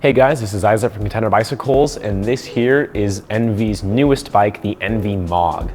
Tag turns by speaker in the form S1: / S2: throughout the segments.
S1: Hey guys, this is Isaac from Contender Bicycles, and this here is ENVE's newest bike, the ENVE MOG.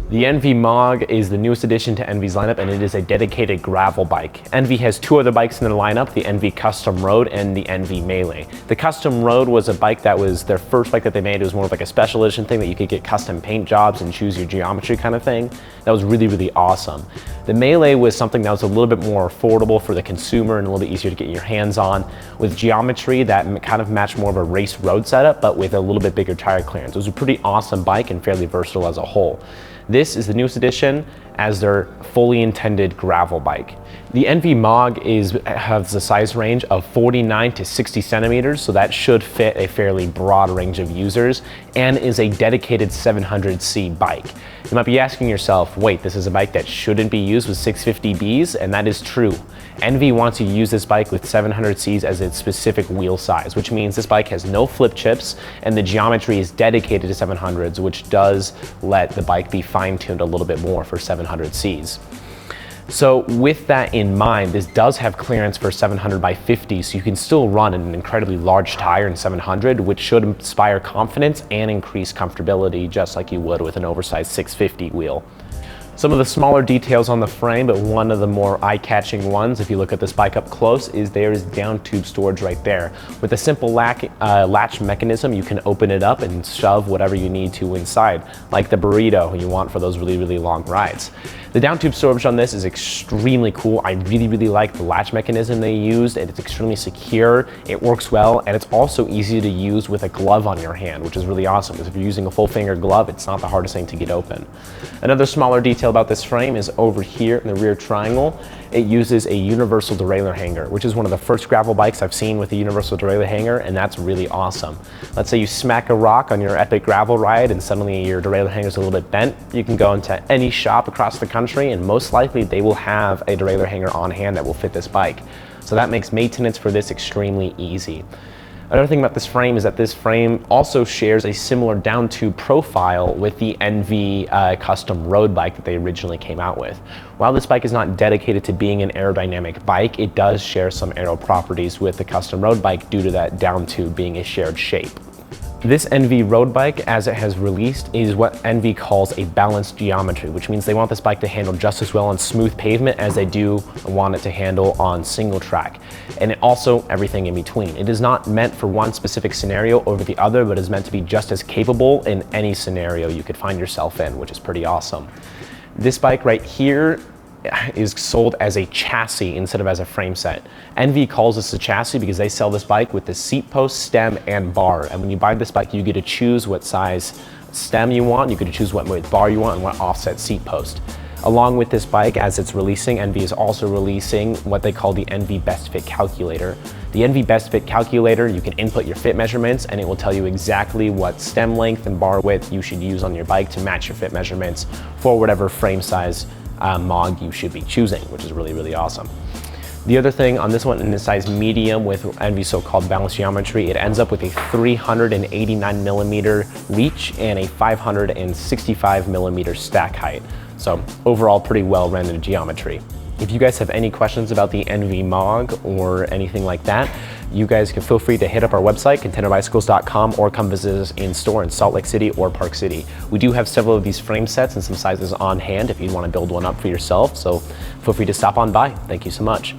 S1: The ENVE MOG is the newest addition to ENVE's lineup, and it is a dedicated gravel bike. ENVE has two other bikes in their lineup, the ENVE Custom Road and the ENVE Melee. The Custom Road was a bike that was their first bike that they made. It was more of like a special edition thing that you could get custom paint jobs and choose your geometry kind of thing. That was really, really awesome. The Melee was something that was a little bit more affordable for the consumer and a little bit easier to get your hands on, with geometry that kind of matched more of a race road setup, but with a little bit bigger tire clearance. It was a pretty awesome bike and fairly versatile as a whole. This is the newest addition as their fully intended gravel bike. The ENVE MOG has a size range of 49 to 60 centimeters, so that should fit a fairly broad range of users, and is a dedicated 700C bike. You might be asking yourself, wait, this is a bike that shouldn't be used with 650Bs, and that is true. ENVE wants you to use this bike with 700Cs as its specific wheel size, which means this bike has no flip chips, and the geometry is dedicated to 700s, which does let the bike be fine-tuned a little bit more for 700Cs. So with that in mind, this does have clearance for 700 by 50, so you can still run an incredibly large tire in 700, which should inspire confidence and increase comfortability, just like you would with an oversized 650 wheel. Some of the smaller details on the frame, but one of the more eye-catching ones, if you look at this bike up close, is there is Downtube storage right there. With a simple latch mechanism, you can open it up and shove whatever you need to inside, like the burrito you want for those really, really long rides. The Downtube storage on this is extremely cool. I really, really like the latch mechanism they used. It's extremely secure, it works well, and it's also easy to use with a glove on your hand, which is really awesome, because if you're using a full finger glove, it's not the hardest thing to get open. Another smaller detail about this frame is over here in the rear triangle. It uses a universal derailleur hanger, which is one of the first gravel bikes I've seen with a universal derailleur hanger, and that's really awesome. Let's say you smack a rock on your epic gravel ride and suddenly your derailleur hanger is a little bit bent. You can go into any shop across the country and most likely they will have a derailleur hanger on hand that will fit this bike. So that makes maintenance for this extremely easy. Another thing about this frame is that this frame also shares a similar Downtube profile with the ENVE custom road bike that they originally came out with. While this bike is not dedicated to being an aerodynamic bike, it does share some aero properties with the custom road bike due to that Downtube being a shared shape. This ENVE road bike, as it has released, is what ENVE calls a balanced geometry, which means they want this bike to handle just as well on smooth pavement as they do want it to handle on single track. And it also everything in between. It is not meant for one specific scenario over the other, but is meant to be just as capable in any scenario you could find yourself in, which is pretty awesome. This bike right here is sold as a chassis instead of as a frame set. ENVE calls this a chassis because they sell this bike with the seat post, stem, and bar. And when you buy this bike, you get to choose what size stem you want, you get to choose what bar you want, and what offset seat post. Along with this bike, as it's releasing, ENVE is also releasing what they call the ENVE Best Fit Calculator. The ENVE Best Fit Calculator, you can input your fit measurements and it will tell you exactly what stem length and bar width you should use on your bike to match your fit measurements for whatever frame size MOG you should be choosing, which is really, really awesome. The other thing on this one, in the size medium with ENVE's so-called balanced geometry, it ends up with a 389 millimeter reach and a 565 millimeter stack height. So overall, pretty well rendered geometry. If you guys have any questions about the ENVE MOG or anything like that, you guys can feel free to hit up our website, contenderbicycles.com, or come visit us in store in Salt Lake City or Park City. We do have several of these frame sets and some sizes on hand if you want to build one up for yourself, so feel free to stop on by. Thank you so much.